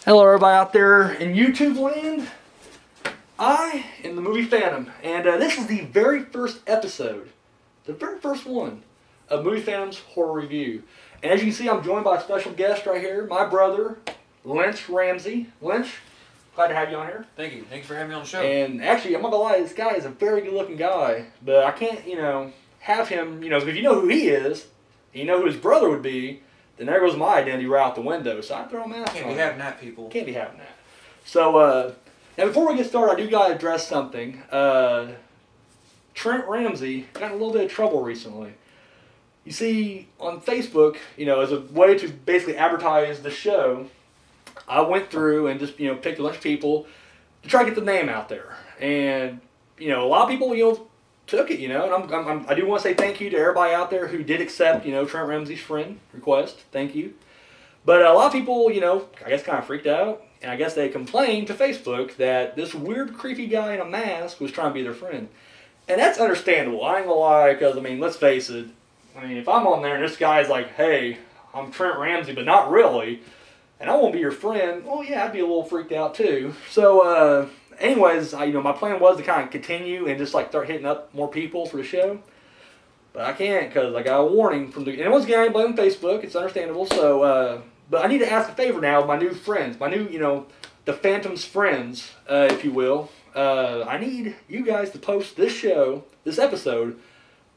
Hello everybody out there in YouTube land. I am the movie Phantom, and this is the very first episode, the very first one, of Movie Phantom's Horror Review. And as you can see, I'm joined by a special guest right here, my brother, Lynch Ramsey. Lynch, glad to have you on here. Thank you. Thank you for having me on the show. And actually, I'm not gonna lie, this guy is a very good looking guy, but I can't, have him, if you know who he is, and you know who his brother would be, then there goes my identity right out the window. So I throw him out. Can't be having that, people. Can't be having that. So, now before we get started, I do got to address something. Trent Ramsey got in a little bit of trouble recently. You see, on Facebook, as a way to basically advertise the show, I went through and just, picked a bunch of people to try to get the name out there. And, a lot of people, took it, and I do want to say thank you to everybody out there who did accept, Trent Ramsey's friend request. Thank you. But a lot of people, I guess kind of freaked out, and I guess they complained to Facebook that this weird, creepy guy in a mask was trying to be their friend. And that's understandable. I ain't gonna lie, because, let's face it. If I'm on there and this guy's like, hey, I'm Trent Ramsey, but not really, and I won't be your friend, well, yeah, I'd be a little freaked out too. So, anyways, my plan was to kind of continue and just start hitting up more people for the show. But I can't because I got a warning from and once again, I ain't blaming Facebook. It's understandable. So, but I need to ask a favor now of my new friends, my new, the Phantom's friends, if you will. I need you guys to post this episode,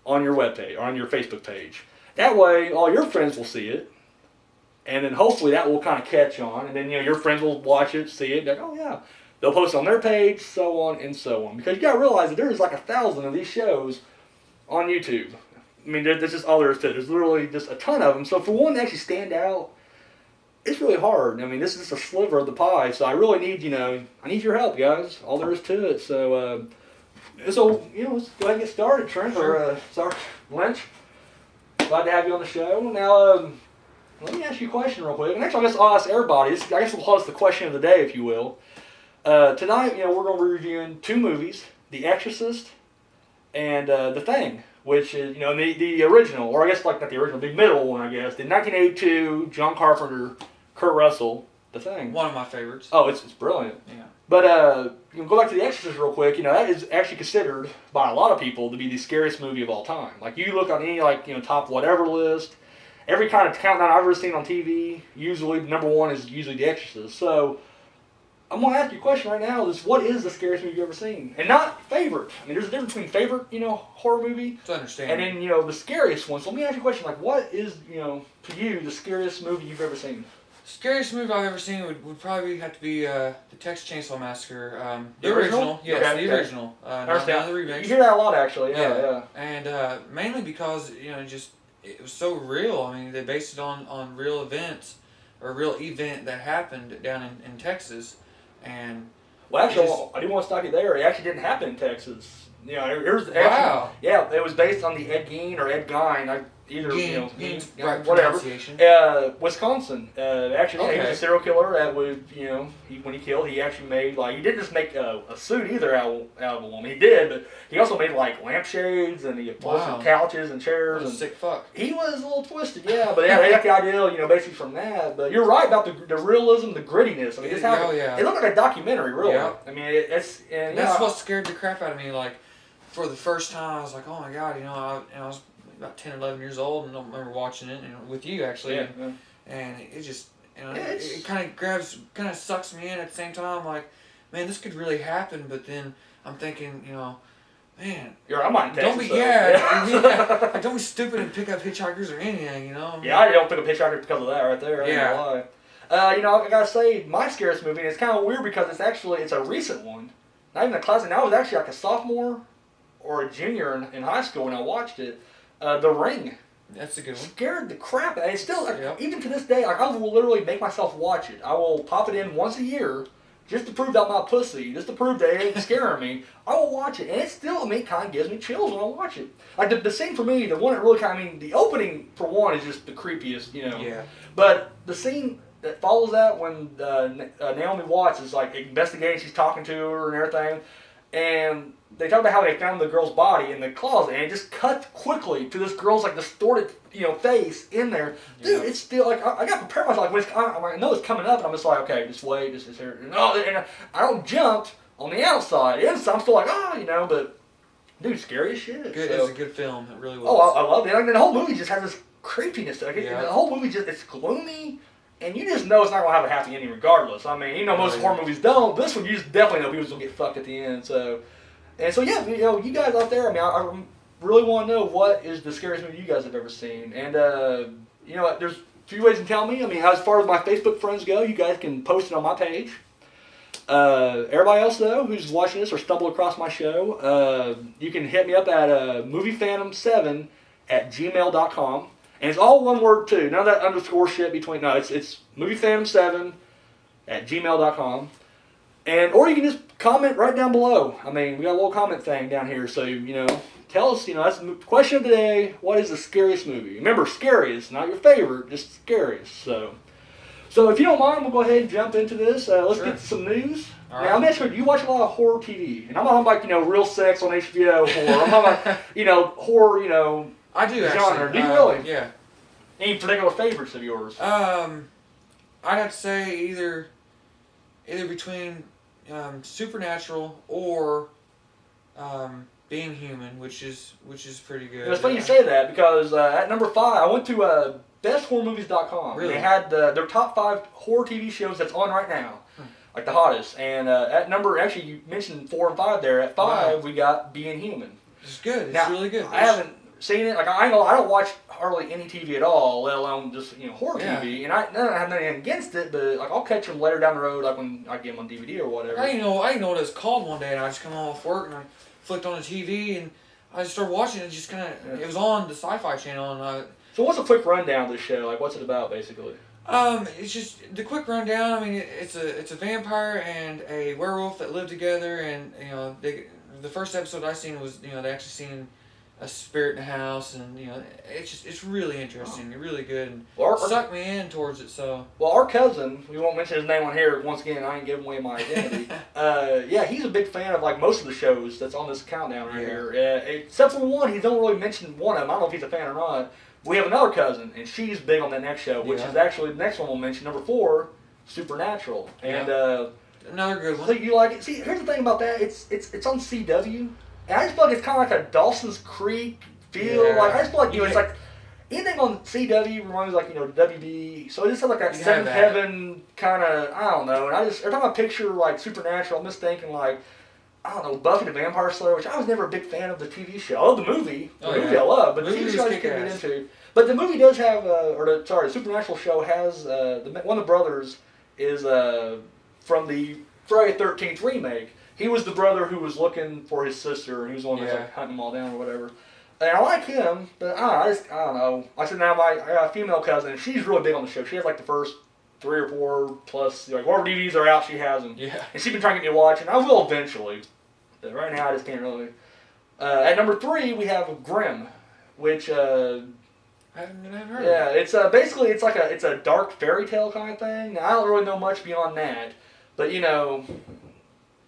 on your webpage, or on your Facebook page. That way, all your friends will see it. And then hopefully that will kind of catch on. And then, your friends will watch it, see it, be like, oh yeah. They'll post it on their page, so on and so on. Because you got to realize that there's 1,000 of these shows on YouTube. There's just all there is to it. There's literally just a ton of them. So for one to actually stand out, it's really hard. This is just a sliver of the pie. So I really need, I need your help, guys. All there is to it. So, let's go ahead and get started, Trent. Sure. Sorry, Lynch. Glad to have you on the show. Now, let me ask you a question real quick. And actually, I guess I'll ask everybody. I guess we'll call this the question of the day, if you will. Tonight, we're going to be reviewing two movies, The Exorcist and The Thing, which is, the original, or I guess not the original, the middle one, I guess, the 1982 John Carpenter, Kurt Russell, The Thing. One of my favorites. Oh, it's brilliant. Yeah. But, go back to The Exorcist real quick, that is actually considered by a lot of people to be the scariest movie of all time. You look on any, top whatever list, every kind of countdown I've ever seen on TV, usually, number one is usually The Exorcist. So, I'm going to ask you a question right now. What is the scariest movie you've ever seen? And not favorite. There's a difference between favorite, horror movie. To understand. And then, the scariest one. So let me ask you a question. What is, to you, the scariest movie you've ever seen? Scariest movie I've ever seen would probably have to be the Texas Chainsaw Massacre. The original? Yes, okay, the original. Not the remake. You hear that a lot, actually. Yeah. And mainly because, it was so real. They based it on real events, or a real event that happened down in Texas. And well, actually, I do want to stop you there. It actually didn't happen in Texas. Wow. Yeah, it was based on the Ed Gein or Ed Gein. Right, whatever. Wisconsin. Actually, he was a serial killer that would, when he killed, he actually made, he didn't just make a suit either out of a woman. He did, but he also made, lampshades, and he pulled some couches and chairs. What a sick fuck. He was a little twisted, yeah, but yeah, they got the idea, basically from that. But you're right about the realism, the grittiness. It looked like a documentary, really. Yeah. That's what scared the crap out of me. For the first time, I was like, oh my god, I was about 10, 11 years old, and I don't remember watching it, with you actually, and it just, it kind of sucks me in at the same time. Man, this could really happen, but then I'm thinking, man, I'm not in Texas, don't be don't be stupid and pick up hitchhikers or anything, Yeah, I don't pick up hitchhikers because of that right there. I ain't gonna lie. I gotta say, my scariest movie, and it's kind of weird because it's a recent one, not even a classic. I was actually a sophomore or a junior in high school when I watched it. The Ring. That's a good one. Scared the crap out of it. It's still, even to this day, I will literally make myself watch it. I will pop it in once a year just to prove that my pussy, just to prove that it ain't scaring me. I will watch it, and it still, kind of gives me chills when I watch it. The scene for me, the one that really the opening, for one, is just the creepiest, Yeah. But the scene that follows that when Naomi Watts is, investigating, she's talking to her and everything, and they talk about how they found the girl's body in the closet, and it just cuts quickly to this girl's like distorted, face in there. Dude, it's still like I got to prepare myself. Like, I know it's coming up, and I'm just like, okay, just wait, just here. And I don't jump on the outside. Inside, I'm still like, but dude, scary as shit. Good, it was a good film. It really was. Oh, I loved it. I mean, the whole movie just has this creepiness to it. Yeah. The whole movie it's gloomy. And you just know it's not going to have a happy ending regardless. I mean, most horror movies don't. This one, you just definitely know people's going to get fucked at the end. So yeah, you guys out there, I mean, I really want to know what is the scariest movie you guys have ever seen. And, there's a few ways to tell me. I mean, as far as my Facebook friends go, you guys can post it on my page. Everybody else, though, who's watching this or stumbled across my show, you can hit me up at moviephantom7@gmail.com. And it's all one word, too. None of that underscore shit between. No, it's moviephantom7@gmail.com. Or you can just comment right down below. I mean, we got a little comment thing down here. So, tell us, that's the question of the day. What is the scariest movie? Remember, scariest, not your favorite, just scariest. So if you don't mind, we'll go ahead and jump into this. Let's get to some news. All right. Now, I'm asking, do you watch a lot of horror TV? And I'm not talking about, real sex on HBO horror. I'm talking about, horror, I do genre. Actually. Do you really? Yeah. Any particular favorites of yours? I'd have to say either between Supernatural or Being Human, which is pretty good. It's funny you say that because at number 5, I went to besthorrormovies.com. Really? They had their top 5 horror TV shows that's on right now, like the hottest. And at number, actually, you mentioned 4 and 5 there. At 5, we got Being Human. It's good. It's really good. I haven't seen it. Like I don't watch hardly any TV at all, let alone just horror TV. And I have nothing against it, but like I'll catch them later down the road, like when I get them on DVD or whatever. I didn't know what it was called one day, and I just come home off work and I flicked on the TV and I just started watching it. Just it was on the Sci-Fi Channel, and So what's a quick rundown of this show? Like what's it about basically? It's just the quick rundown. I mean, it's a vampire and a werewolf that live together, and the first episode I seen was they actually seen a spirit in the house, and it's really interesting, really good, and sucked me in towards it. So our cousin, we won't mention his name on here once again. I ain't giving away my identity. He's a big fan of like most of the shows that's on this countdown right here. Except for one, he don't really mention one of them. I don't know if he's a fan or not. We have another cousin, and she's big on that next show, which is actually the next one we'll mention, number 4, Supernatural, and another good one. So you like it? See, here's the thing about that. It's on CW. And I just feel like it's kind of like a Dawson's Creek feel. Yeah. Like I just feel like it's like anything on CW reminds me like WB. So it just has like that Seventh Heaven kind of, I don't know. And every time I picture like Supernatural, I'm just thinking like, I don't know, Buffy the Vampire Slayer, which I was never a big fan of the TV show. I love the movie. The movie I love, but the TV show I just couldn't get into. But the movie does have, the Supernatural show has one of the brothers is from the Friday the 13th remake. He was the brother who was looking for his sister, and he was the one that was like hunting them all down or whatever. And I like him, but I don't know. I said now I got a female cousin, and she's really big on the show. She has like the first 3 or 4 plus, like whatever DVDs are out, she has them. Yeah. And she's been trying to get me to watch, and I will eventually. But right now, I just can't really. At number 3, we have Grimm, which I haven't heard. Yeah, it's basically it's a dark fairy tale kind of thing. Now I don't really know much beyond that, but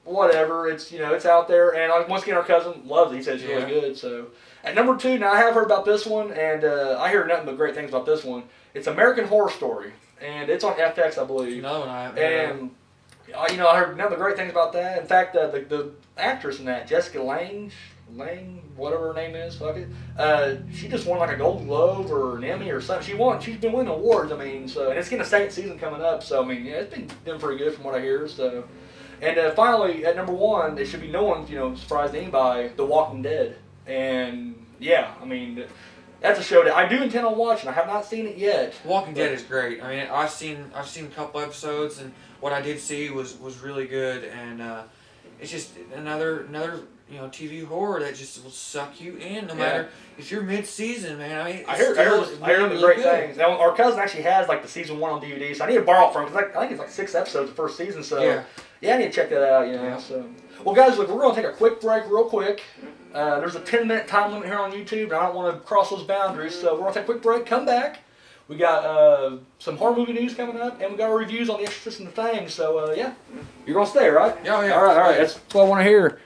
whatever, it's it's out there, and once again our cousin loves it. He says it's really good. So at number 2, now I have heard about this one, and I hear nothing but great things about this one. It's American Horror Story, and it's on FX, I believe. No, I haven't. And I heard nothing but great things about that. In fact, the actress in that, Jessica Lange, whatever her name is, fuck it. She just won like a Golden Globe or an Emmy or something. She's been winning awards. I mean, so and it's getting a second season coming up. So I mean, it's been doing pretty good from what I hear. So. And finally, at number 1, it should be no one, surprised anybody, The Walking Dead. And, I mean, that's a show that I do intend on watching. I have not seen it yet. Walking Dead is great. I mean, I've seen a couple episodes, and what I did see was really good. And it's just another TV horror that just will suck you in, no matter if you're mid-season, man. I mean, I hear the great things. Now, our cousin actually has like the season 1 on DVD, so I need to borrow it from him because I think it's like 6 episodes the first season. So I need to check that out. So, well, guys, look, we're going to take a quick break, real quick. There's a 10-minute time limit here on YouTube, and I don't want to cross those boundaries. So we're going to take a quick break. Come back. We got some horror movie news coming up, and we got our reviews on The Exorcist and the Thing. So you're going to stay, right? Yeah. All right. That's what I want to hear.